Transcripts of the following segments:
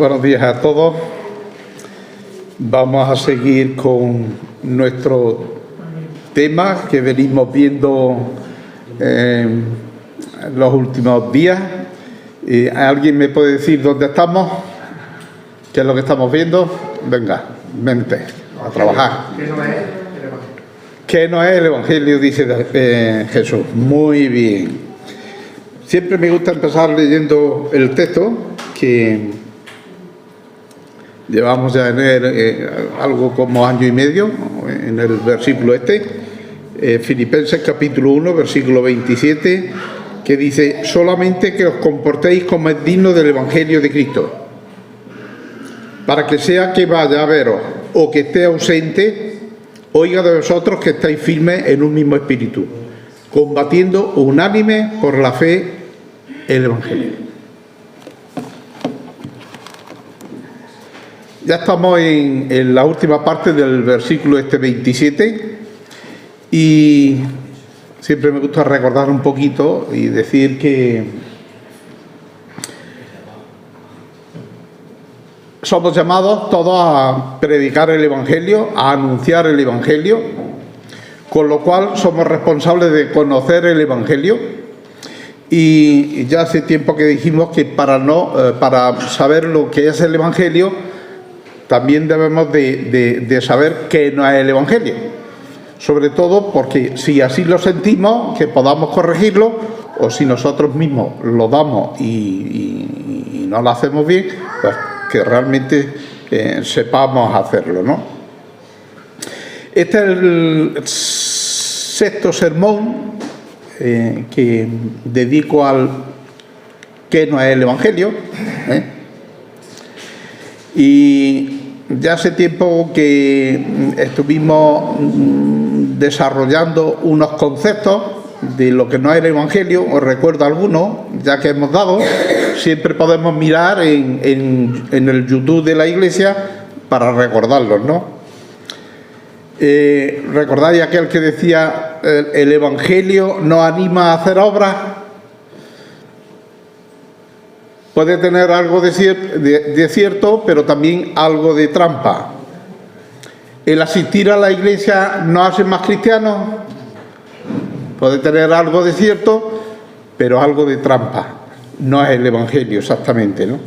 Buenos días a todos. Vamos a seguir con nuestro tema que venimos viendo los últimos días. ¿Alguien me puede decir dónde estamos? ¿Qué es lo que estamos viendo? Venga, vente a trabajar. ¿Qué no es el Evangelio? Dice Jesús. Muy bien. Siempre me gusta empezar leyendo el texto que llevamos ya en él algo como año y medio, en el versículo Filipenses capítulo 1, versículo 27, que dice: solamente que os comportéis como es digno del Evangelio de Cristo, para que sea que vaya a veros o que esté ausente, oiga de vosotros que estáis firmes en un mismo espíritu, combatiendo unánime por la fe el Evangelio. Ya estamos en la última parte del versículo 27 y siempre me gusta recordar un poquito y decir que somos llamados todos a predicar el Evangelio, a anunciar el Evangelio, con lo cual somos responsables de conocer el Evangelio. Y ya hace tiempo que dijimos que para saber lo que es el Evangelio, también debemos de saber qué no es el Evangelio. Sobre todo porque si así lo sentimos, que podamos corregirlo, o si nosotros mismos lo damos y no lo hacemos bien, pues que realmente sepamos hacerlo, ¿no? Este es el sexto sermón que dedico al qué no es el Evangelio, Y ya hace tiempo que estuvimos desarrollando unos conceptos de lo que no es el Evangelio. Os recuerdo algunos, ya que hemos dado. Siempre podemos mirar en el YouTube de la Iglesia para recordarlos, ¿no? ¿Recordáis aquel que decía el Evangelio nos anima a hacer obras? Puede tener algo de cierto, pero también algo de trampa. ¿El asistir a la iglesia nos hace más cristianos? Puede tener algo de cierto, pero algo de trampa. No es el Evangelio exactamente, ¿no?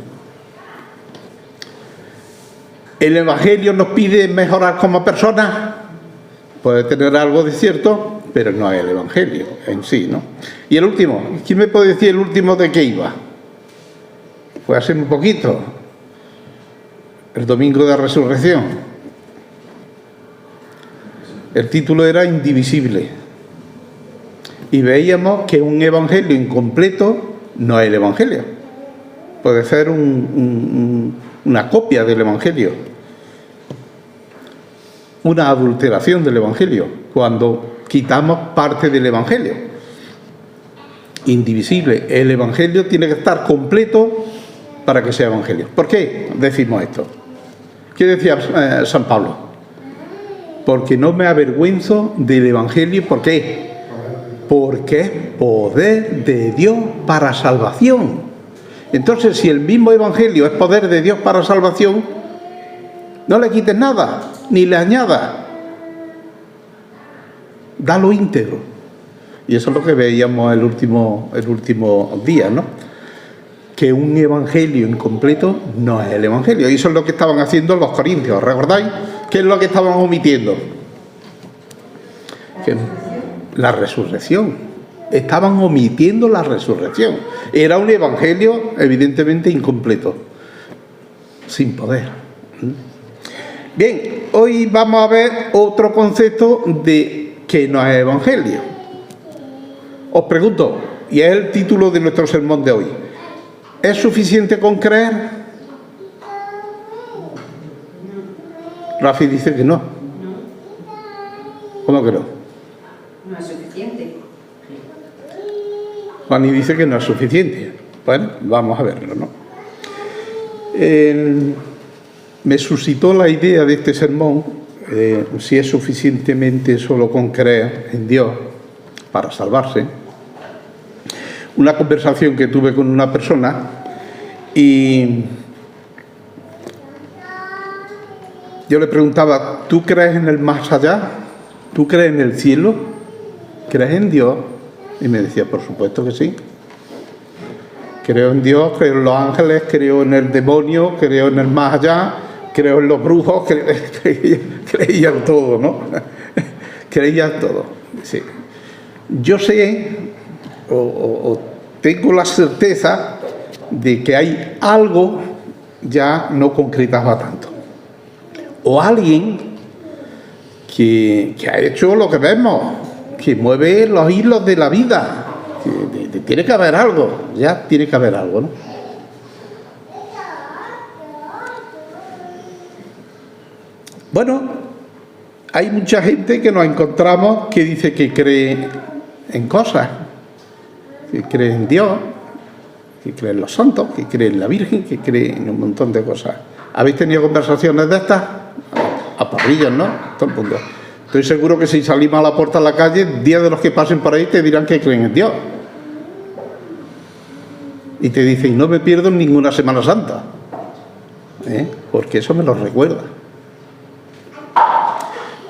¿El Evangelio nos pide mejorar como personas? Puede tener algo de cierto, pero no es el Evangelio en sí, ¿no? Y el último, ¿quién me puede decir el último de qué iba? Fue hace muy poquito, el domingo de resurrección. El título era Indivisible. Y veíamos que un evangelio incompleto no es el evangelio. Puede ser una copia del evangelio. Una adulteración del evangelio, cuando quitamos parte del evangelio. Indivisible. El evangelio tiene que estar completo para que sea evangelio. ¿Por qué decimos esto? ¿Qué decía San Pablo? Porque no me avergüenzo del evangelio. ¿Por qué? Porque es poder de Dios para salvación. Entonces, si el mismo evangelio es poder de Dios para salvación, no le quites nada, ni le añadas. Dalo íntegro. Y eso es lo que veíamos el último día, ¿no? Que un evangelio incompleto no es el evangelio. Y eso es lo que estaban haciendo los corintios. ¿Recordáis? ¿Qué es lo que estaban omitiendo? La resurrección. Estaban omitiendo la resurrección. Era un evangelio evidentemente incompleto, sin poder. Bien, hoy vamos a ver otro concepto de que no es evangelio. Os pregunto, y es el título de nuestro sermón de hoy: ¿es suficiente con creer? Rafi dice que no. ¿Cómo que no? No es suficiente. Juani dice que no es suficiente. Bueno, vamos a verlo, ¿no? Me suscitó la idea de este sermón, si es suficientemente solo con creer en Dios para salvarse. Una conversación que tuve con una persona y yo le preguntaba, ¿tú crees en el más allá? ¿Tú crees en el cielo? ¿Crees en Dios? Y me decía, por supuesto que sí. Creo en Dios, creo en los ángeles, creo en el demonio, creo en el más allá, creo en los brujos, creía en todo, ¿no? Creía en todo. Sí. Yo sé, o tengo la certeza de que hay algo ya no concretaba tanto. O alguien que ha hecho lo que vemos, que mueve los hilos de la vida. Tiene que haber algo, ya tiene que haber algo, ¿no? Bueno, hay mucha gente que nos encontramos que dice que cree en cosas, que cree en Dios, que cree en los santos, que cree en la Virgen, que cree en un montón de cosas. ¿Habéis tenido conversaciones de estas? A parrillas, ¿no? Todo el mundo. Estoy seguro que si salimos a la puerta de la calle, 10 de los que pasen por ahí te dirán que creen en Dios. Y te dicen, no me pierdo ninguna Semana Santa, porque eso me lo recuerda.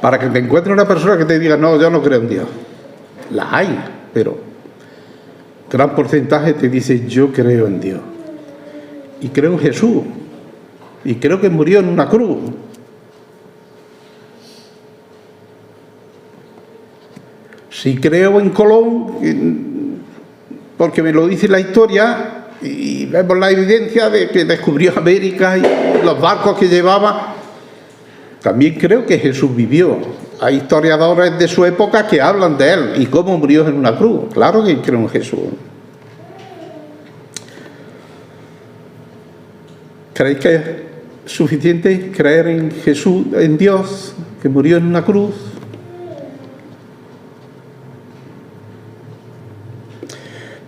Para que te encuentre una persona que te diga, no, yo no creo en Dios. Las hay, pero gran porcentaje te dice, yo creo en Dios. Y creo en Jesús. Y creo que murió en una cruz. Si creo en Colón, porque me lo dice la historia, y vemos la evidencia de que descubrió América y los barcos que llevaba. También creo que Jesús vivió. Hay historiadores de su época que hablan de él y cómo murió en una cruz. Claro que creo en Jesús. ¿Creéis que es suficiente creer en Jesús, en Dios, que murió en una cruz?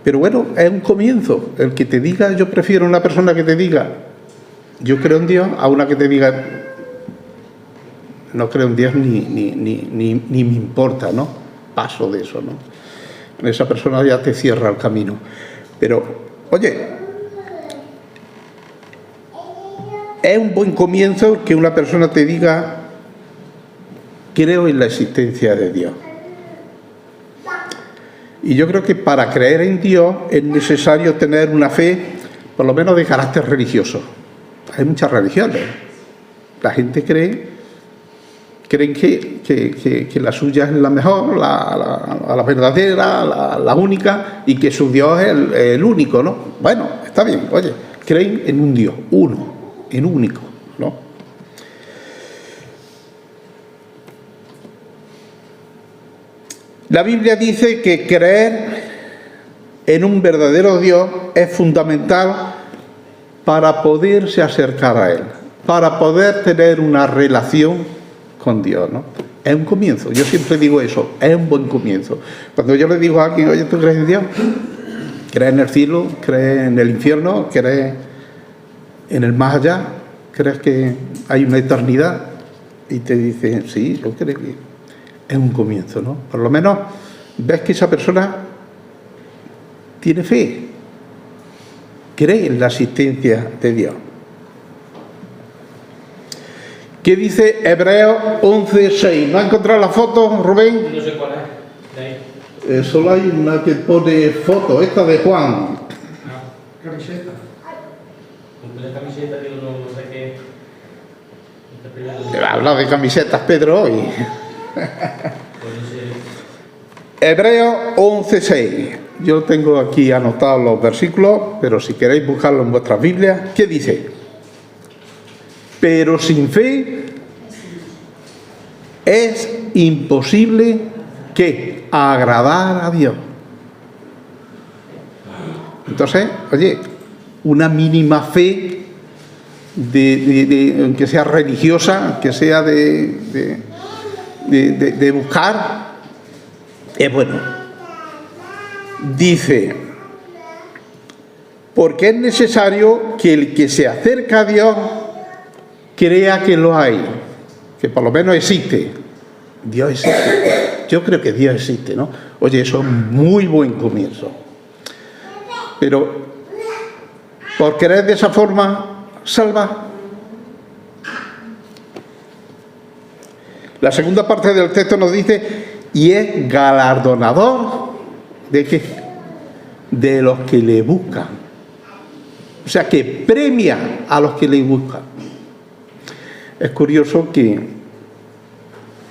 Pero bueno, es un comienzo. El que te diga, yo prefiero una persona que te diga, yo creo en Dios, a una que te diga, no creo en Dios ni me importa, ¿no? Paso de eso, ¿no? Esa persona ya te cierra el camino. Pero, oye, es un buen comienzo que una persona te diga, creo en la existencia de Dios. Y yo creo que para creer en Dios es necesario tener una fe, por lo menos de carácter religioso. Hay muchas religiones. La gente creen que la suya es la mejor, la verdadera, la única, y que su Dios es el único, ¿no? Bueno, está bien, oye, creen en un Dios, uno, en único, ¿no? La Biblia dice que creer en un verdadero Dios es fundamental para poderse acercar a Él, para poder tener una relación con Dios, ¿no? Es un comienzo, yo siempre digo eso, es un buen comienzo. Cuando yo le digo a alguien, oye, ¿tú crees en Dios? ¿Crees en el cielo? ¿Crees en el infierno? ¿Crees en el más allá? ¿Crees que hay una eternidad? Y te dicen, sí, yo creo que es un comienzo, ¿no? Por lo menos ves que esa persona tiene fe, cree en la existencia de Dios. ¿Qué dice Hebreos 11:6? ¿No ha encontrado la foto, Rubén? No sé cuál es. De ahí. Solo hay una que pone foto, esta de Juan. Camiseta. Compré camiseta, digo, no sé qué. Habla de camisetas, Pedro, hoy. Hebreos 11:6. Yo tengo aquí anotados los versículos, pero si queréis buscarlo en vuestras Biblias, ¿qué dice? Pero sin fe es imposible que agradar a Dios. Entonces, oye, una mínima fe, aunque sea religiosa, aunque sea de buscar, es bueno. Dice, porque es necesario que el que se acerca a Dios crea que lo hay, que por lo menos existe. Dios existe. Yo creo que Dios existe, ¿no? Oye, eso es un muy buen comienzo. Pero, por querer de esa forma, salva. La segunda parte del texto nos dice, y es galardonador ¿de qué? De los que le buscan. O sea, que premia a los que le buscan. Es curioso que,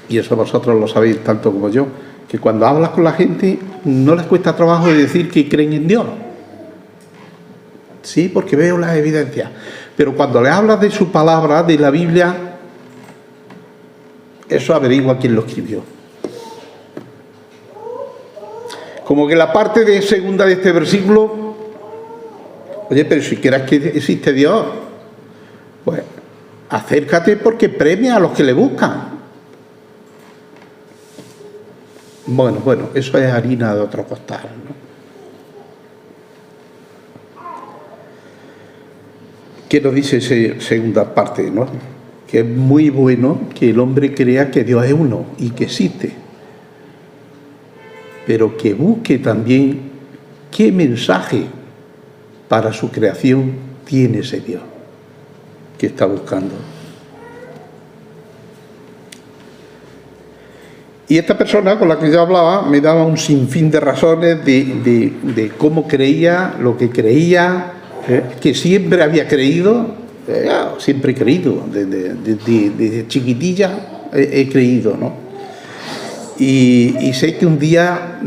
y eso vosotros lo sabéis tanto como yo, que cuando hablas con la gente no les cuesta trabajo decir que creen en Dios. Sí, porque veo las evidencias. Pero cuando le hablas de su palabra, de la Biblia, eso averigua quién lo escribió. Como que la parte de segunda de este versículo, oye, pero si quieres que existe Dios, pues acércate porque premia a los que le buscan. Bueno, eso es harina de otro costal, ¿no? ¿Qué nos dice esa segunda parte, no? Que es muy bueno que el hombre crea que Dios es uno y que existe, pero que busque también qué mensaje para su creación tiene ese Dios que está buscando. Y esta persona con la que yo hablaba me daba un sinfín de razones de cómo creía, lo que creía, que siempre había creído, siempre he creído, desde chiquitilla he creído, ¿no? Y sé que un día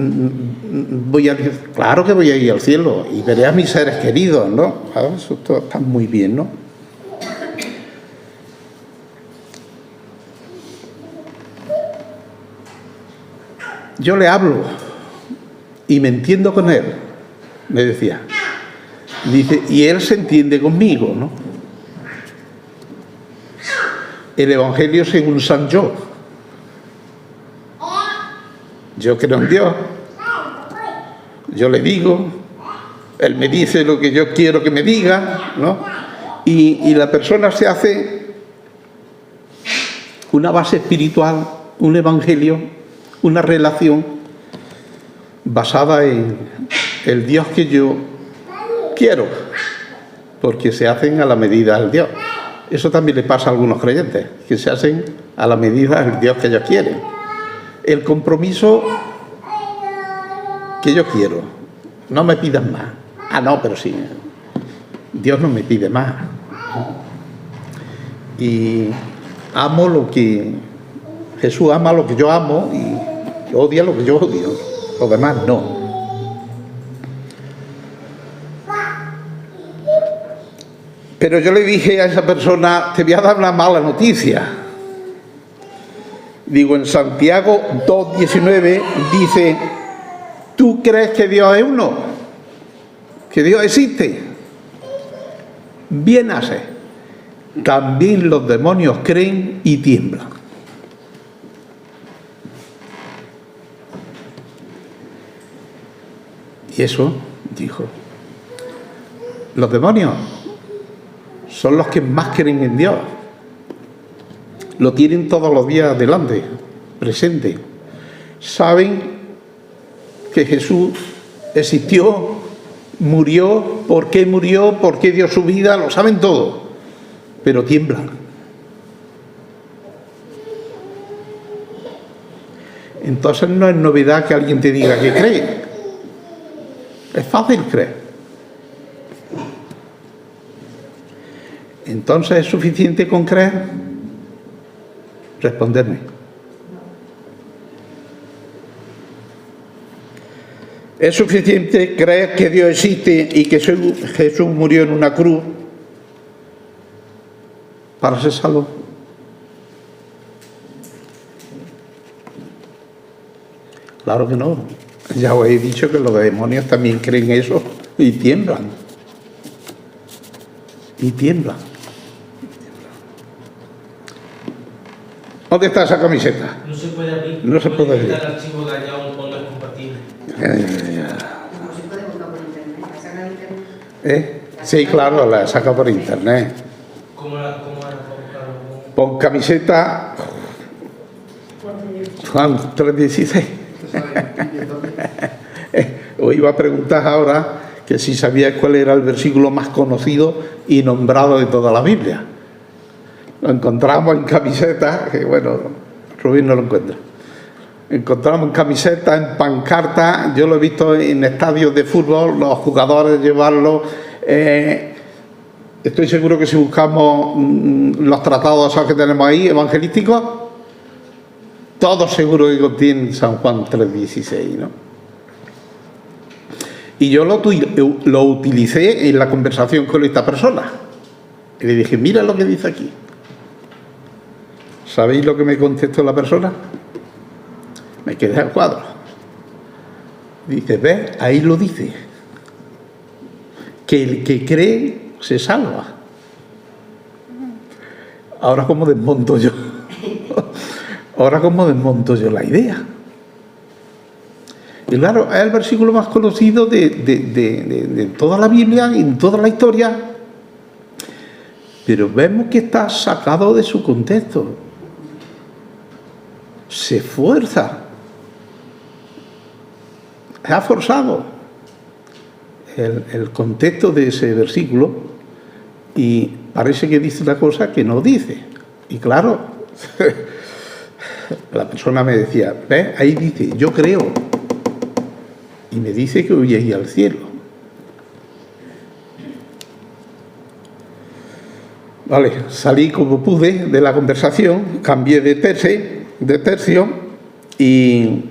claro que voy a ir al cielo y veré a mis seres queridos, ¿no? Eso todo está muy bien, ¿no? Yo le hablo y me entiendo con él, me decía. Dice, y él se entiende conmigo, ¿no? El Evangelio según San Yo. Yo creo en Dios. Yo le digo, él me dice lo que yo quiero que me diga, ¿no? Y la persona se hace una base espiritual, un evangelio, una relación basada en el Dios que yo quiero, porque se hacen a la medida del Dios. Eso también le pasa a algunos creyentes, que se hacen a la medida del Dios que ellos quieren. El compromiso que yo quiero, no me pidan más. Ah, no, pero sí, Dios no me pide más. Y amo lo que Jesús ama, lo que yo amo, y odia lo que yo odio. Lo demás no. Pero yo le dije a esa persona, te voy a dar una mala noticia. Digo, en Santiago 2:19 dice, ¿tú crees que Dios es uno? ¿Que Dios existe? Bien hace. También los demonios creen y tiemblan. Y eso, dijo, los demonios son los que más creen en Dios. Lo tienen todos los días delante, presente. Saben que Jesús existió, murió, por qué dio su vida, lo saben todo, pero tiemblan. Entonces no es novedad que alguien te diga que cree. Es fácil creer. Entonces, ¿es suficiente con creer? Responderme. ¿Es suficiente creer que Dios existe y que Jesús murió en una cruz para ser salvo? Claro que no. Ya os he dicho que los demonios también creen eso y tiemblan. Y tiemblan. ¿Dónde está esa camiseta? No se puede abrir. No se puede abrir. El archivo dañado no es compatible. No se puede buscar por internet. ¿La saca de internet? Sí, claro, la saca por internet. ¿Cómo era? Pon camiseta Juan 3:16. Os iba a preguntar ahora que si sabíais cuál era el versículo más conocido y nombrado de toda la Biblia. Lo encontramos en camiseta, que bueno, Rubén no lo encuentra. Encontramos camisetas, en pancartas, yo lo he visto en estadios de fútbol, los jugadores llevarlo. Estoy seguro que si buscamos los tratados esos que tenemos ahí, evangelísticos, todos seguro que contienen San Juan 3:16, ¿no? Y yo lo utilicé en la conversación con esta persona. Y le dije, mira lo que dice aquí. ¿Sabéis lo que me contestó la persona? Me quedé al cuadro. Dice, ¿ves? Ahí lo dice. Que el que cree se salva. Ahora cómo desmonto yo. Ahora cómo desmonto yo la idea. Y claro, es el versículo más conocido de toda la Biblia y en toda la historia. Pero vemos que está sacado de su contexto. Se fuerza. Ha forzado el contexto de ese versículo y parece que dice una cosa que no dice. Y claro, la persona me decía, ¿ves? Ahí dice, yo creo. Y me dice que voy a ir al cielo. Vale, salí como pude de la conversación, cambié de tercio y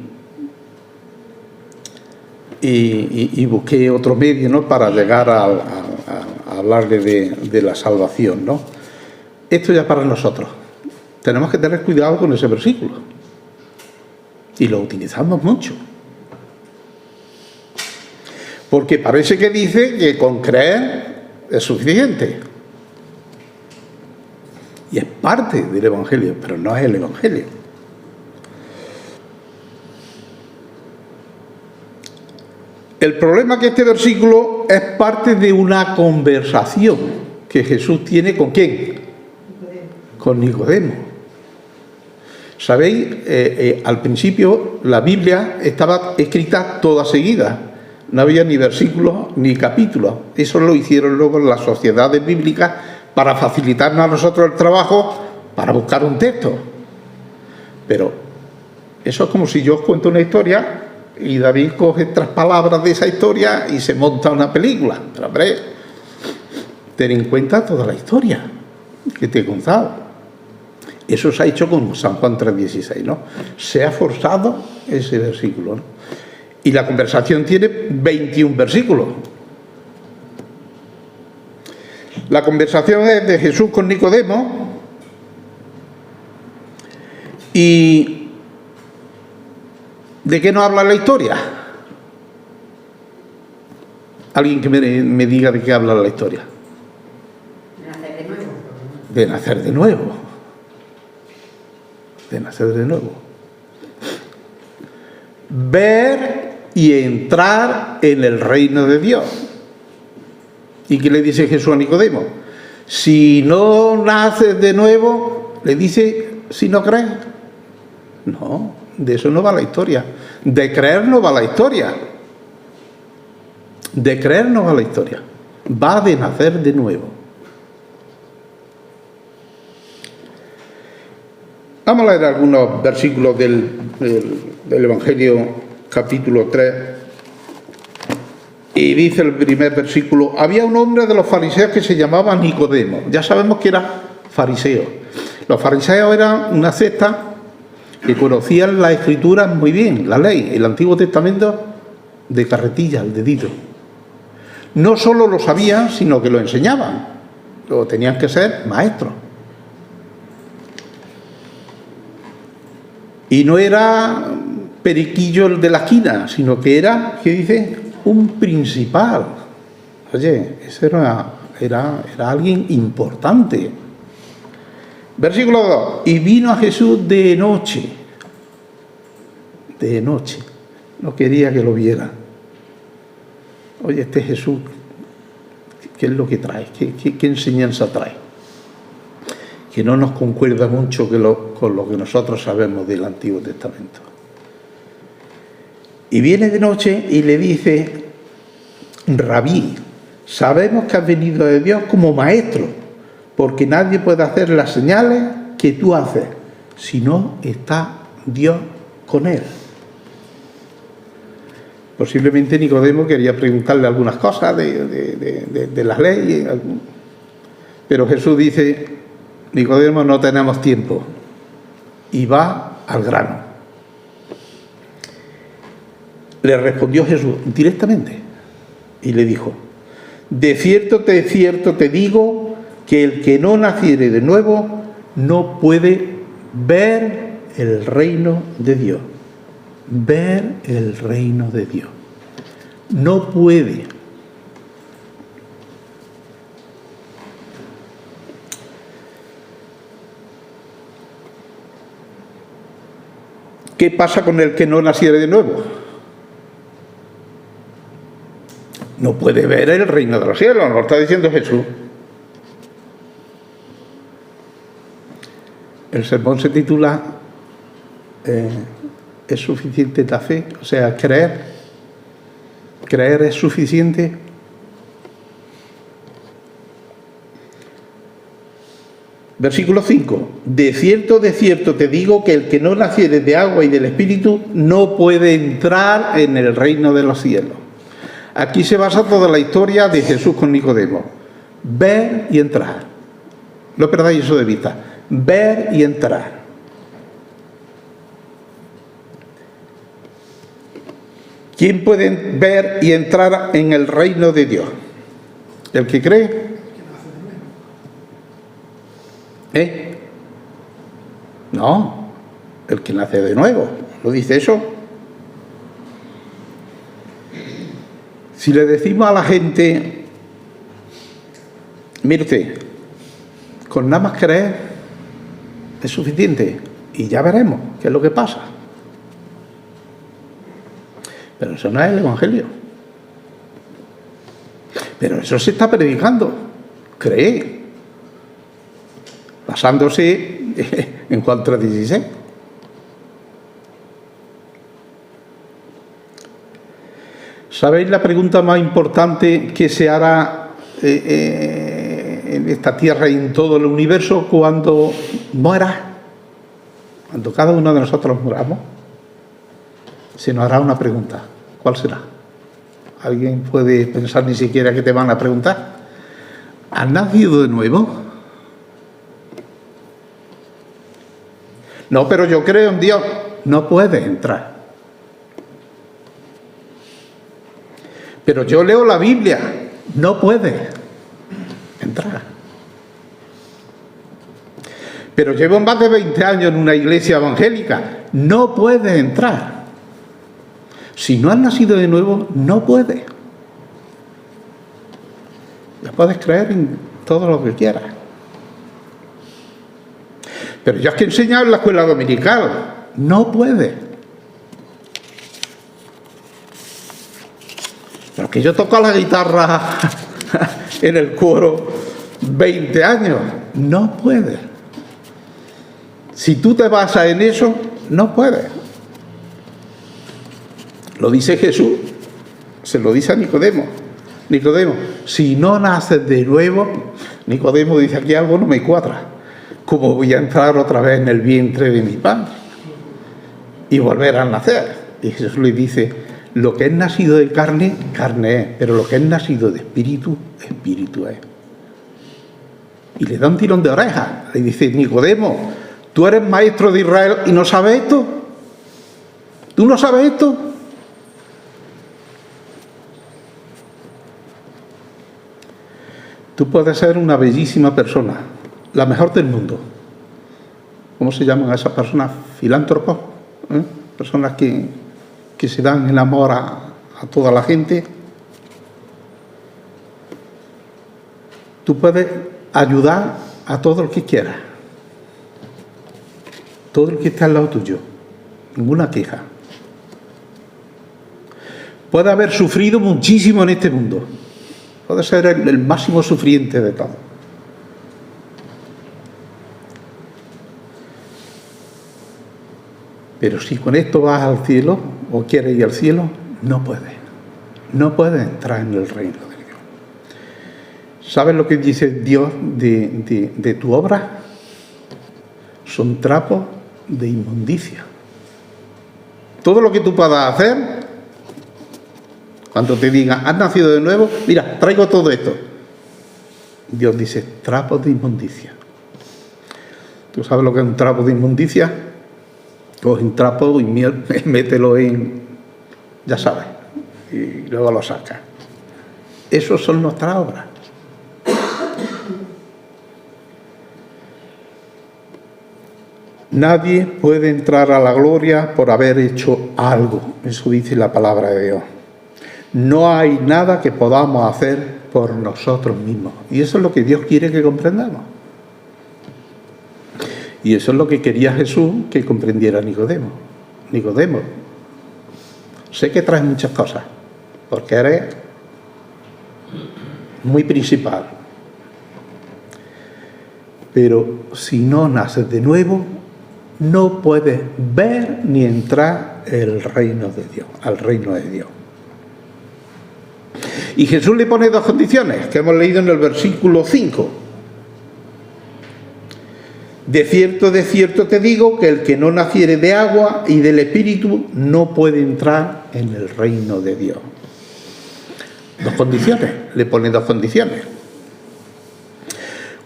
busqué otro medio, ¿no?, para llegar a hablarle de la salvación, ¿no? Esto ya para nosotros. Tenemos que tener cuidado con ese versículo. Y lo utilizamos mucho. Porque parece que dice que con creer es suficiente. Y es parte del Evangelio, pero no es el Evangelio. El problema es que este versículo es parte de una conversación que Jesús tiene ¿con quién? Con Nicodemo. ¿Sabéis? Al principio la Biblia estaba escrita toda seguida. No había ni versículos ni capítulos. Eso lo hicieron luego las sociedades bíblicas para facilitarnos a nosotros el trabajo para buscar un texto. Pero eso es como si yo os cuento una historia y David coge 3 palabras de esa historia y se monta una película. Pero hombre, ten en cuenta toda la historia que te he contado. Eso se ha hecho con San Juan 3:16, ¿no? Se ha forzado ese versículo, ¿no? Y la conversación tiene 21 versículos. La conversación es de Jesús con Nicodemo y ¿de qué nos habla la historia? Alguien que me diga de qué habla la historia. De nacer de nuevo. De nacer de nuevo. De nacer de nuevo. Ver y entrar en el reino de Dios. ¿Y qué le dice Jesús a Nicodemo? Si no naces de nuevo, le dice, si no crees. No, de eso no va la historia. De creer no va la historia. De creer no va la historia. Va de nacer de nuevo. Vamos a leer algunos versículos del Evangelio, capítulo 3. Y dice el primer versículo, había un hombre de los fariseos que se llamaba Nicodemo. Ya sabemos que era fariseo. Los fariseos eran una secta que conocían las escrituras muy bien, la ley, el Antiguo Testamento de carretilla, al dedito. No solo lo sabían, sino que lo enseñaban. Luego tenían que ser maestros. Y no era periquillo el de la esquina, sino que era, ¿qué dice?, un principal. Oye, ese era alguien importante. Versículo 2. Y vino a Jesús de noche. De noche. No quería que lo viera. Oye, este Jesús, ¿qué es lo que trae? ¿Qué enseñanza trae? Que no nos concuerda mucho con lo que nosotros sabemos del Antiguo Testamento. Y viene de noche y le dice, Rabí, sabemos que has venido de Dios como maestro, porque nadie puede hacer las señales que tú haces si no está Dios con él. Posiblemente Nicodemo quería preguntarle algunas cosas de las leyes, pero Jesús dice: Nicodemo, no tenemos tiempo, y va al grano. Le respondió Jesús directamente y le dijo: de cierto te digo que el que no naciere de nuevo no puede ver el reino de Dios. Ver el reino de Dios. No puede. ¿Qué pasa con el que no naciere de nuevo? No puede ver el reino de los cielos, nos lo está diciendo Jesús. El sermón se titula ¿es suficiente la fe? O sea, creer. ¿Creer es suficiente? Versículo 5. De cierto te digo que el que no naciere de agua y del Espíritu no puede entrar en el reino de los cielos. Aquí se basa toda la historia de Jesús con Nicodemo. Ver y entrar. No perdáis eso de vista. Ver y entrar. ¿Quién puede ver y entrar en el reino de Dios? ¿El que cree? No, el que nace de nuevo. ¿Lo dice eso? Si le decimos a la gente: mire usted, con nada más creer es suficiente, y ya veremos qué es lo que pasa. Pero eso no es el Evangelio. Pero eso se está predicando. Cree. Basándose en Juan 3:16. ¿Sabéis la pregunta más importante que se hará en esta tierra y en todo el universo cuando muera? Cuando cada uno de nosotros muramos, se nos hará una pregunta. ¿Cuál será? ¿Alguien puede pensar ni siquiera que te van a preguntar? ¿Has nacido de nuevo? No, pero yo creo en Dios. No puedes entrar. Pero yo leo la Biblia. No puedes entrar. Pero llevo más de 20 años en una iglesia evangélica. No puedes entrar. Si no has nacido de nuevo, no puedes. Ya puedes creer en todo lo que quieras. Pero yo es que he enseñado en la escuela dominical. No puedes. Pero que yo toco la guitarra en el coro 20 años. No puedes. Si tú te basas en eso, no puedes. Lo dice Jesús, se lo dice a Nicodemo. Nicodemo, si no naces de nuevo, Nicodemo dice: aquí algo no me cuadra. ¿Cómo voy a entrar otra vez en el vientre de mi padre y volver a nacer? Y Jesús le dice: lo que es nacido de carne, carne es, pero lo que es nacido de espíritu, espíritu es. Y le da un tirón de oreja. Le dice: Nicodemo, ¿tú eres maestro de Israel y no sabes esto? ¿Tú no sabes esto? Tú puedes ser una bellísima persona, la mejor del mundo. ¿Cómo se llaman a esas personas? Filántropos. Personas que se dan el amor a toda la gente. Tú puedes ayudar a todo el que quieras. Todo el que esté al lado tuyo. Ninguna queja. Puede haber sufrido muchísimo en este mundo. Puede ser el máximo sufriente de todo. Pero si con esto vas al cielo o quieres ir al cielo, no puedes. No puedes entrar en el reino de Dios. ¿Sabes lo que dice Dios de tu obra? Son trapos de inmundicia. Todo lo que tú puedas hacer, cuando te digan, has nacido de nuevo, mira, traigo todo esto. Dios dice, trapos de inmundicia. ¿Tú sabes lo que es un trapo de inmundicia? Coge un trapo y mételo en, ya sabes, y luego lo sacas. Esos son nuestras obras. Nadie puede entrar a la gloria por haber hecho algo. Eso dice la palabra de Dios. No hay nada que podamos hacer por nosotros mismos. Y eso es lo que Dios quiere que comprendamos. Y eso es lo que quería Jesús que comprendiera Nicodemo. Nicodemo, sé que traes muchas cosas, porque eres muy principal. Pero si no naces de nuevo, no puedes ver ni entrar el reino de Dios, al reino de Dios. Y Jesús le pone dos condiciones que hemos leído en el versículo 5. De cierto te digo que el que no naciere de agua y del Espíritu no puede entrar en el reino de Dios. Dos condiciones, le pone dos condiciones.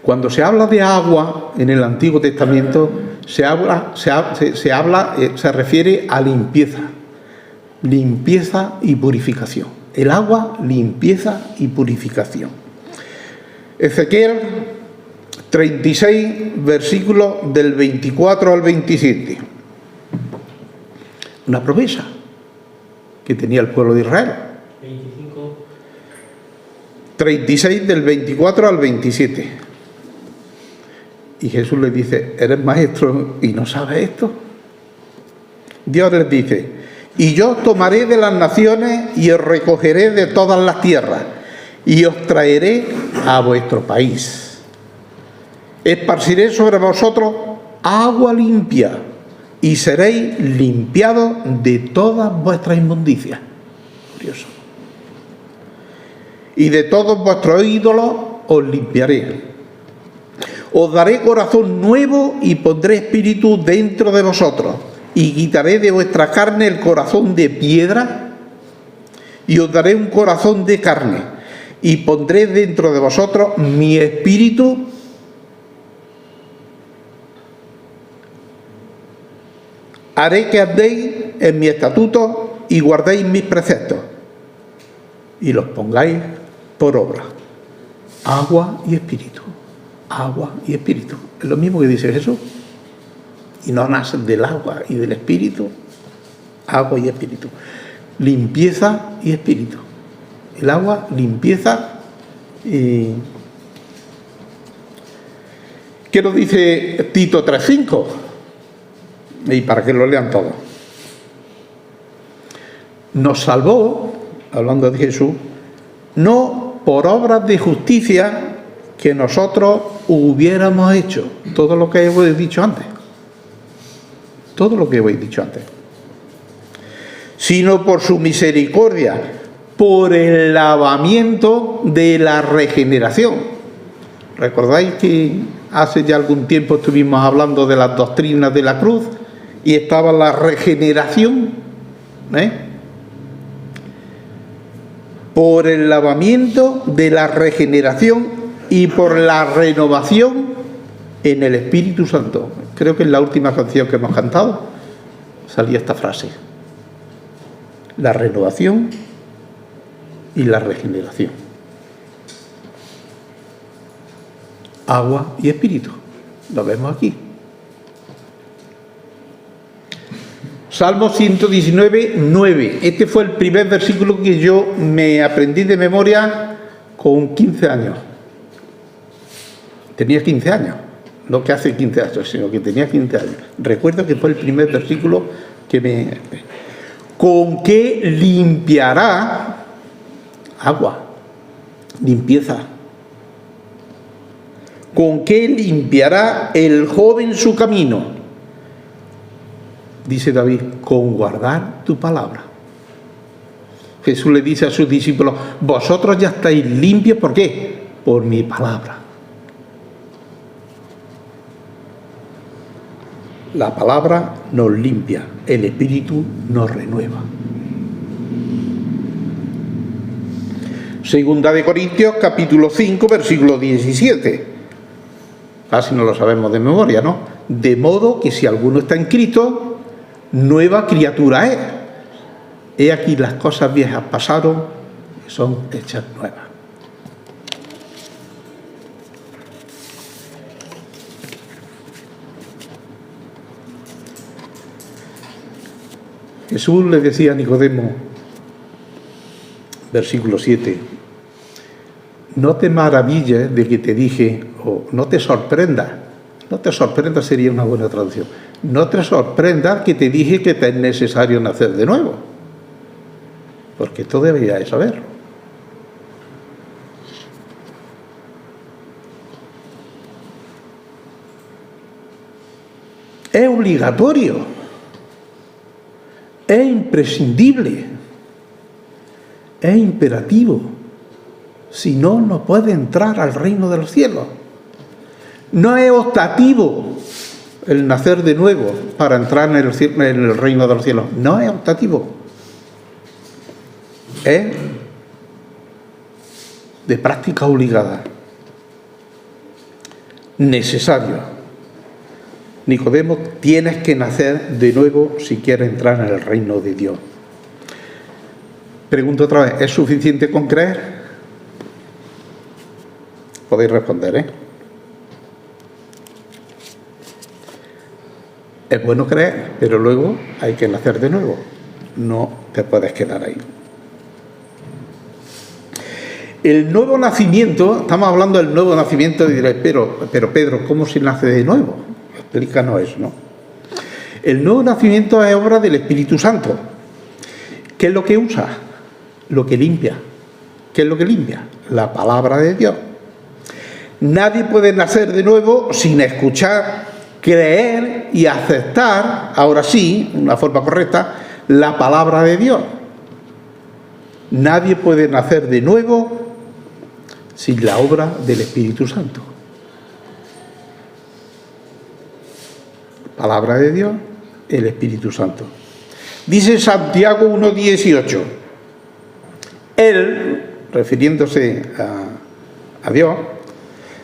Cuando se habla de agua en el Antiguo Testamento, se refiere a limpieza y purificación. El agua, limpieza y purificación. Ezequiel 36, versículos del 24 al 27. Una promesa que tenía el pueblo de Israel. 25. 36 del 24 al 27. Y Jesús les dice, ¿eres maestro y no sabes esto? Dios les dice, y yo os tomaré de las naciones y os recogeré de todas las tierras y os traeré a vuestro país. Esparciré sobre vosotros agua limpia y seréis limpiados de todas vuestras inmundicias. Curioso. Y de todos vuestros ídolos os limpiaré. Os daré corazón nuevo y pondré espíritu dentro de vosotros. Y quitaré de vuestra carne el corazón de piedra y os daré un corazón de carne. Y pondré dentro de vosotros mi espíritu. Haré que andéis en mi estatuto y guardéis mis preceptos. Y los pongáis por obra. Agua y espíritu. Agua y espíritu. Es lo mismo que dice Jesús. Y no nacen del agua y del espíritu. Agua y espíritu. Limpieza y espíritu. El agua, limpieza y... ¿Qué nos dice Tito 3:5? Y para que lo lean todos. Nos salvó, hablando de Jesús, no por obras de justicia que nosotros hubiéramos hecho. Todo lo que he dicho antes. Todo lo que he dicho antes. Sino por su misericordia, por el lavamiento de la regeneración. ¿Recordáis que hace ya algún tiempo estuvimos hablando de las doctrinas de la cruz y estaba la regeneración? Por el lavamiento de la regeneración y por la renovación en el Espíritu Santo. Creo que en la última canción que hemos cantado salía esta frase. La renovación y la regeneración. Agua y espíritu. Lo vemos aquí. Salmo 119, 9. Este fue el primer versículo que yo me aprendí de memoria con 15 años. Tenía 15 años. No que hace 15 años, sino que tenía 15 años. Recuerdo que fue el primer versículo que me... ¿Con qué limpiará? Agua. Limpieza. ¿Con qué limpiará el joven su camino? Dice David, con guardar tu palabra. Jesús le dice a sus discípulos, vosotros ya estáis limpios, ¿por qué? Por mi palabra. La palabra nos limpia, el Espíritu nos renueva. Segunda de Corintios, capítulo 5, versículo 17. Casi no lo sabemos de memoria, ¿no? De modo que si alguno está en Cristo, nueva criatura es. He aquí las cosas viejas pasaron y son hechas nuevas. Jesús le decía a Nicodemo, versículo 7, no te maravilles de que te dije, o no te sorprendas sería una buena traducción, no te sorprendas que te dije que te es necesario nacer de nuevo, porque esto deberías de saberlo. Es obligatorio. Es imprescindible, es imperativo, si no, no puede entrar al reino de los cielos. No es optativo el nacer de nuevo para entrar en el reino de los cielos, no es optativo, es de práctica obligada, necesario. Nicodemo, tienes que nacer de nuevo si quieres entrar en el reino de Dios. Pregunto otra vez, ¿es suficiente con creer? Podéis responder, ¿eh? Es bueno creer, pero luego hay que nacer de nuevo. No te puedes quedar ahí. El nuevo nacimiento, estamos hablando del nuevo nacimiento, y diréis, pero Pedro, ¿cómo se nace de nuevo? Explícanos eso, ¿no? El nuevo nacimiento es obra del Espíritu Santo. ¿Qué es lo que usa? Lo que limpia. ¿Qué es lo que limpia? La palabra de Dios. Nadie puede nacer de nuevo sin escuchar, creer y aceptar, ahora sí, de una forma correcta, la palabra de Dios. Nadie puede nacer de nuevo sin la obra del Espíritu Santo. Palabra de Dios, el Espíritu Santo. Dice Santiago 1:18. Él, refiriéndose a Dios,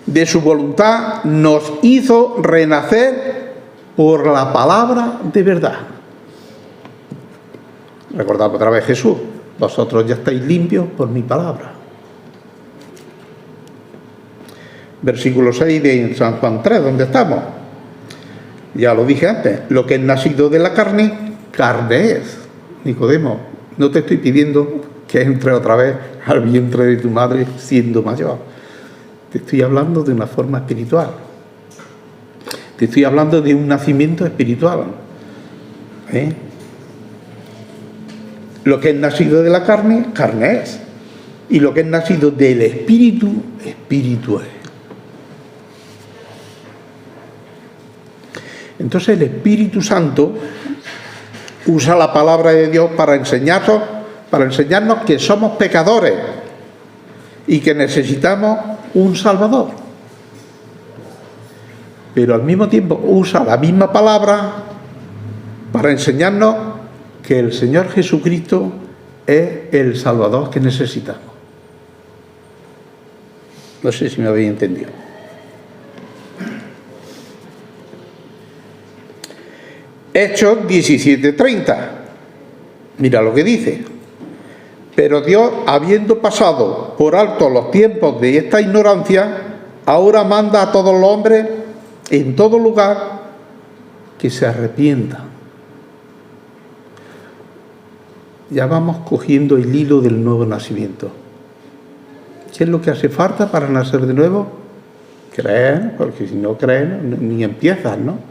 de su voluntad nos hizo renacer por la palabra de verdad. Recordad otra vez Jesús, vosotros ya estáis limpios por mi palabra. Versículo 6 de San Juan 3, ¿dónde estamos? Ya lo dije antes, lo que es nacido de la carne, carne es. Nicodemo, no te estoy pidiendo que entre otra vez al vientre de tu madre siendo mayor. Te estoy hablando de una forma espiritual. Te estoy hablando de un nacimiento espiritual. Lo que es nacido de la carne, carne es. Y lo que es nacido del espíritu, espíritu es. Entonces el Espíritu Santo usa la palabra de Dios para enseñarnos que somos pecadores y que necesitamos un Salvador. Pero al mismo tiempo usa la misma palabra para enseñarnos que el Señor Jesucristo es el Salvador que necesitamos. No sé si me habéis entendido. Hechos 17:30. Mira lo que dice. Pero Dios, habiendo pasado por alto los tiempos de esta ignorancia, ahora manda a todos los hombres en todo lugar que se arrepientan. Ya vamos cogiendo el hilo del nuevo nacimiento. ¿Qué es lo que hace falta para nacer de nuevo? Creer, porque si no crees, ni empiezas, ¿no?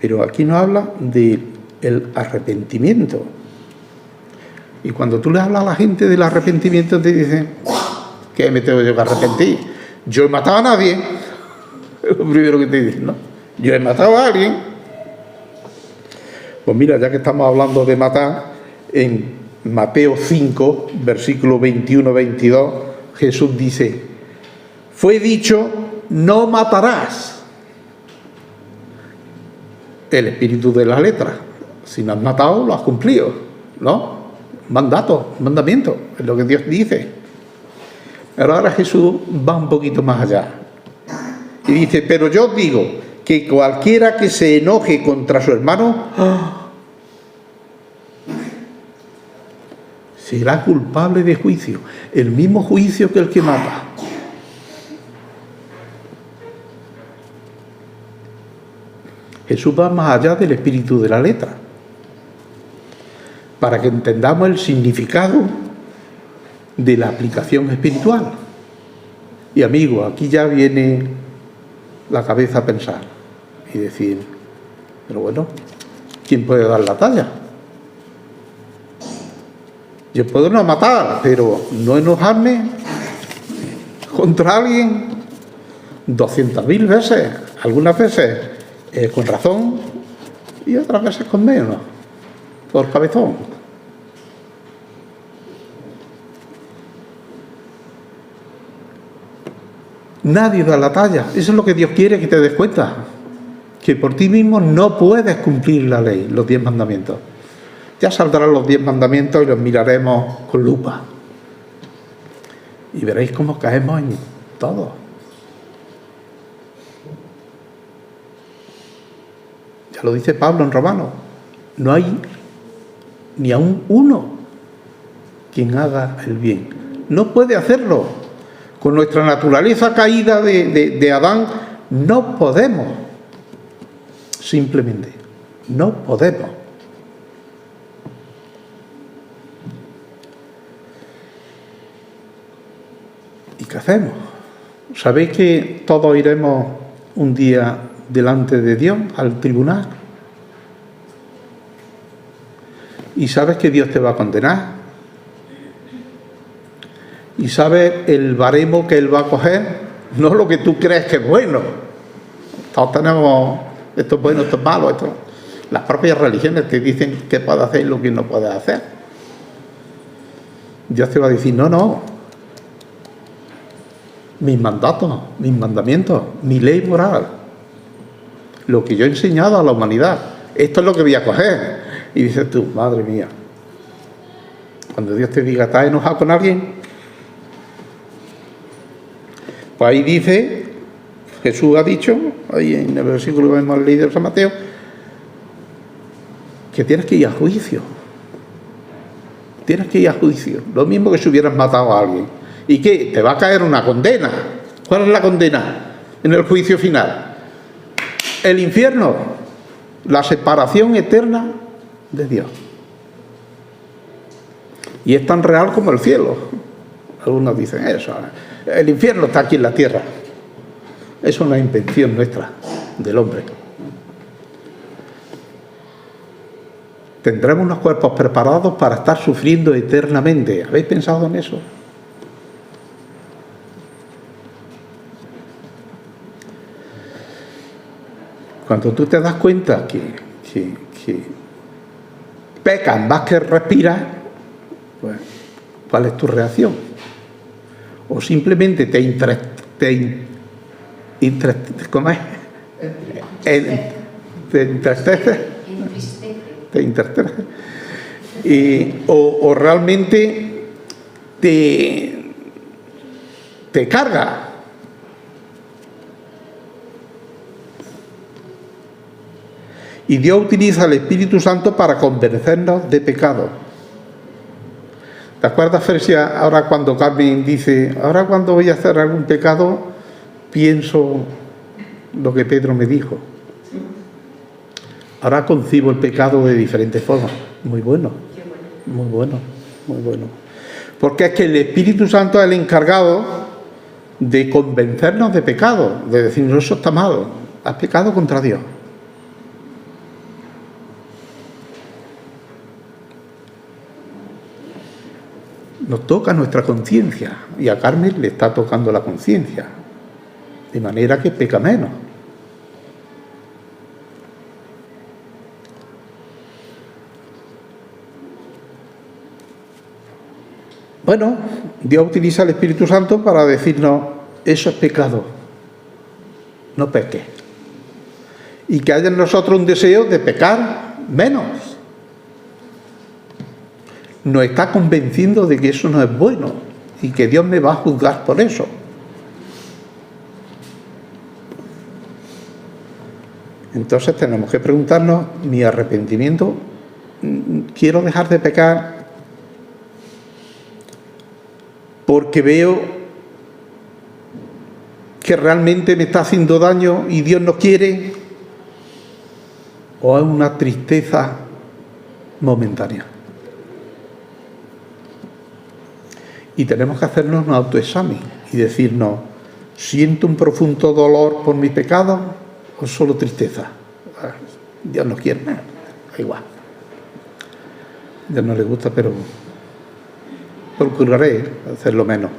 Pero aquí nos habla del arrepentimiento. Y cuando tú le hablas a la gente del arrepentimiento, te dicen, ¿qué me tengo yo que arrepentir? Yo he matado a nadie. Es lo primero que te dicen, ¿no? Yo he matado a alguien. Pues mira, ya que estamos hablando de matar, en Mateo 5, versículo 21-22, Jesús dice, fue dicho, no matarás. el espíritu de la letra. Si no has matado, lo has cumplido, ¿no? Mandato, mandamiento, es lo que Dios dice. Pero ahora Jesús va un poquito más allá. Y dice, pero yo os digo que cualquiera que se enoje contra su hermano será culpable de juicio, el mismo juicio que el que mata. Jesús va más allá del espíritu de la letra, para que entendamos el significado de la aplicación espiritual. Y amigo, aquí ya viene la cabeza a pensar y decir, pero bueno, ¿quién puede dar la talla? Yo puedo no matar, pero no enojarme contra alguien 200.000 veces, algunas veces con razón y otras veces con menos, por cabezón. Nadie da la talla. Eso es lo que Dios quiere que te des cuenta, que por ti mismo no puedes cumplir la ley, los 10 mandamientos. Ya saldrán los 10 mandamientos y los miraremos con lupa y veréis cómo caemos en todo. Ya lo dice Pablo en Romanos, no hay ni aún uno quien haga el bien. No puede hacerlo. Con nuestra naturaleza caída de Adán no podemos. Simplemente no podemos. ¿Y qué hacemos? ¿Sabéis que todos iremos un día delante de Dios, al tribunal? ¿Y sabes que Dios te va a condenar? ¿Y sabes el baremo que Él va a coger? No lo que tú crees que es bueno. Todos tenemos esto es bueno, esto es malo, esto. Las propias religiones te dicen qué puedes hacer y lo que no puedes hacer. Dios te va a decir, no. Mis mandatos, mis mandamientos, mi ley moral, lo que yo he enseñado a la humanidad, esto es lo que voy a coger. Y dices tú, madre mía, cuando Dios te diga, ¿estás enojado con alguien? Pues ahí dice, Jesús ha dicho, ahí en el versículo que hemos leído de San Mateo, que tienes que ir a juicio. Tienes que ir a juicio. Lo mismo que si hubieras matado a alguien. ¿Y qué? Te va a caer una condena. ¿Cuál es la condena en el juicio final? El infierno. La separación eterna de Dios. Y es tan real como el cielo. Algunos dicen eso. El infierno está aquí en la tierra. Es una invención nuestra, del hombre. Tendremos unos cuerpos preparados para estar sufriendo eternamente. ¿Habéis pensado en eso? Cuando tú te das cuenta que pecas más que respiras, pues, ¿cuál es tu reacción? O simplemente te entristece, o realmente te carga. Y Dios utiliza el Espíritu Santo para convencernos de pecado. ¿Te acuerdas, Fresia, ahora cuando Carmen dice, ahora cuando voy a hacer algún pecado, pienso lo que Pedro me dijo? Ahora concibo el pecado de diferentes formas. Muy bueno, muy bueno, muy bueno. Porque es que el Espíritu Santo es el encargado de convencernos de pecado, de decirnos, eso está mal, has pecado contra Dios. Nos toca nuestra conciencia, y a Carmen le está tocando la conciencia, de manera que peca menos. Bueno, Dios utiliza el Espíritu Santo para decirnos, eso es pecado, no peques. y que haya en nosotros un deseo de pecar menos. Nos está convenciendo de que eso no es bueno y que Dios me va a juzgar por eso. Entonces tenemos que preguntarnos, mi arrepentimiento, ¿quiero dejar de pecar porque veo que realmente me está haciendo daño y Dios no quiere? ¿O es una tristeza momentánea? Y tenemos que hacernos un autoexamen y decirnos, ¿siento un profundo dolor por mi pecado o solo tristeza? Dios no quiere, da igual. A Dios no le gusta, pero procuraré hacerlo menos.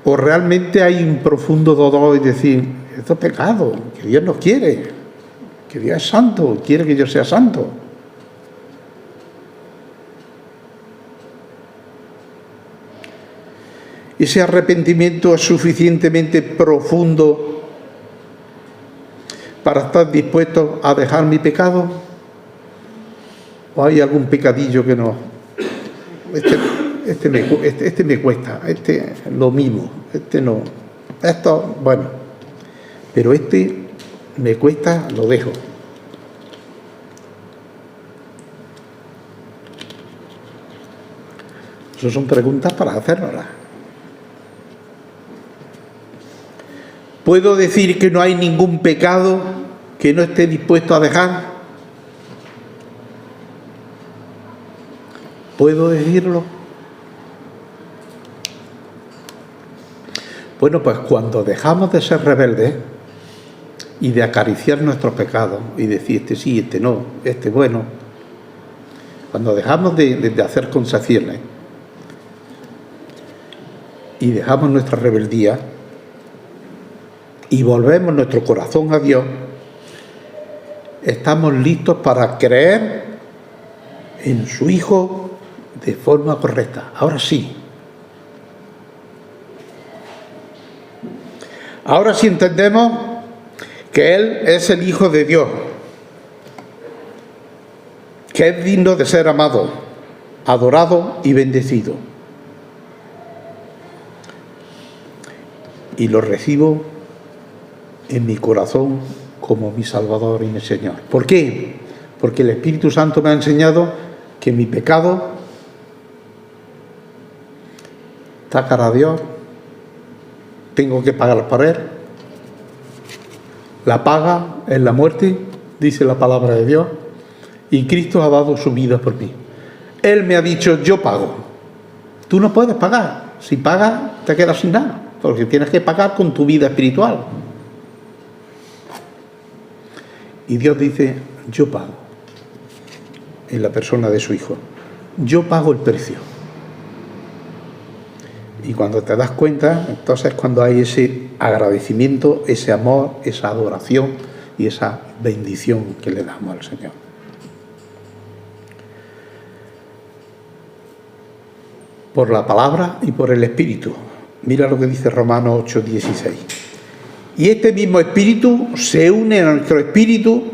O realmente hay un profundo dolor y decir, esto es pecado, que Dios no quiere, que Dios es santo, quiere que yo sea santo. ¿Ese arrepentimiento es suficientemente profundo para estar dispuesto a dejar mi pecado? ¿O hay algún pecadillo que no? Este me cuesta, este lo mismo, este no. Esto, bueno, pero este me cuesta, lo dejo. Esas son preguntas para hacernoslas. ¿Puedo decir que no hay ningún pecado que no esté dispuesto a dejar? ¿Puedo decirlo? Bueno, pues cuando dejamos de ser rebeldes y de acariciar nuestros pecados y decir este sí, este no, este bueno, cuando dejamos de hacer concesiones y dejamos nuestra rebeldía y volvemos nuestro corazón a Dios, estamos listos para creer en su Hijo de forma correcta. Ahora sí. Ahora sí entendemos que Él es el Hijo de Dios, que es digno de ser amado, adorado y bendecido. Y lo recibo en mi corazón como mi Salvador y mi Señor. ¿Por qué? Porque el Espíritu Santo me ha enseñado que mi pecado está cara a Dios, tengo que pagar por él. La paga es la muerte, dice la palabra de Dios, y Cristo ha dado su vida por mí. Él me ha dicho, yo pago. Tú no puedes pagar. Si pagas, te quedas sin nada, porque tienes que pagar con tu vida espiritual. Y Dios dice, yo pago, en la persona de su Hijo. Yo pago el precio. Y cuando te das cuenta, entonces es cuando hay ese agradecimiento, ese amor, esa adoración y esa bendición que le damos al Señor. Por la palabra y por el Espíritu. Mira lo que dice Romanos 8:16. Y este mismo Espíritu se une a nuestro Espíritu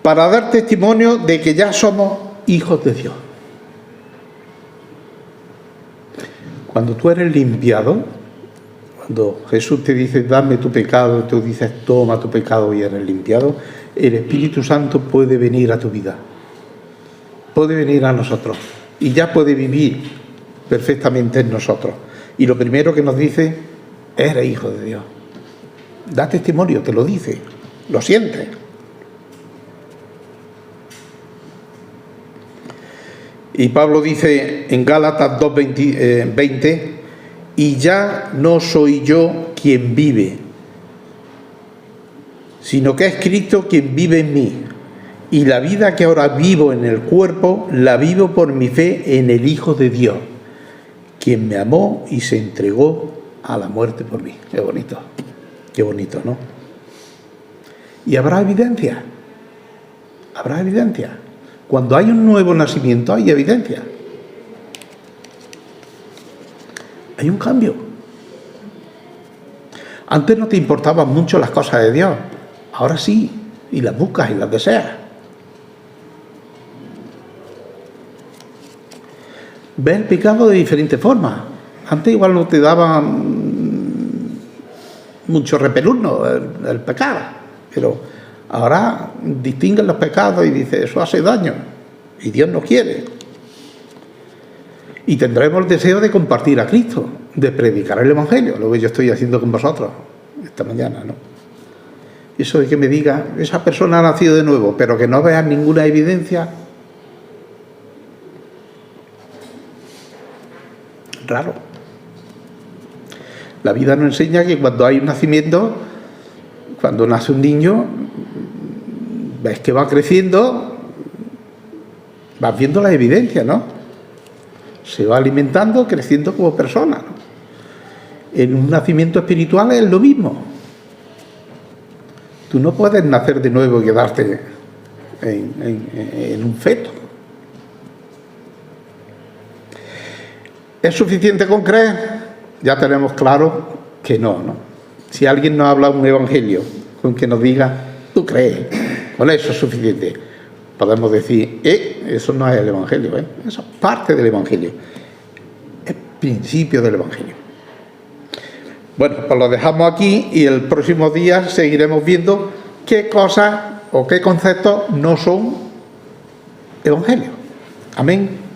para dar testimonio de que ya somos hijos de Dios. Cuando tú eres limpiado, cuando Jesús te dice, dame tu pecado, tú dices, toma tu pecado y eres limpiado, el Espíritu Santo puede venir a tu vida, puede venir a nosotros y ya puede vivir perfectamente en nosotros. Y lo primero que nos dice, eres hijo de Dios. Da testimonio, te lo dice, lo sientes. Y Pablo dice en Gálatas 2:20, y ya no soy yo quien vive, sino que es Cristo quien vive en mí. Y la vida que ahora vivo en el cuerpo, la vivo por mi fe en el Hijo de Dios, quien me amó y se entregó a la muerte por mí. Qué bonito, ¿no? Y habrá evidencia. Habrá evidencia. Cuando hay un nuevo nacimiento hay evidencia. Hay un cambio. Antes no te importaban mucho las cosas de Dios, ahora sí, y las buscas y las deseas. Ves el pecado de diferentes formas. Antes igual no te daban mucho repeluzno el pecado, pero ahora distinguen los pecados y dice, eso hace daño y Dios no quiere. Y tendremos el deseo de compartir a Cristo, de predicar el Evangelio, lo que yo estoy haciendo con vosotros esta mañana, ¿no? Eso de que me diga, esa persona ha nacido de nuevo, pero que no veas ninguna evidencia, raro. La vida nos enseña que cuando hay un nacimiento, cuando nace un niño, ves que va creciendo, vas viendo la evidencia, ¿no? Se va alimentando, creciendo como persona, ¿no? En un nacimiento espiritual es lo mismo. Tú no puedes nacer de nuevo y quedarte en un feto. ¿Es suficiente con creer? Ya tenemos claro que no, ¿no? Si alguien nos habla un evangelio con que nos diga, tú crees, con eso es suficiente. Podemos decir, eso no es el evangelio, eso es parte del evangelio, es principio del evangelio. Bueno, pues lo dejamos aquí y el próximo día seguiremos viendo qué cosas o qué conceptos no son evangelios. Amén.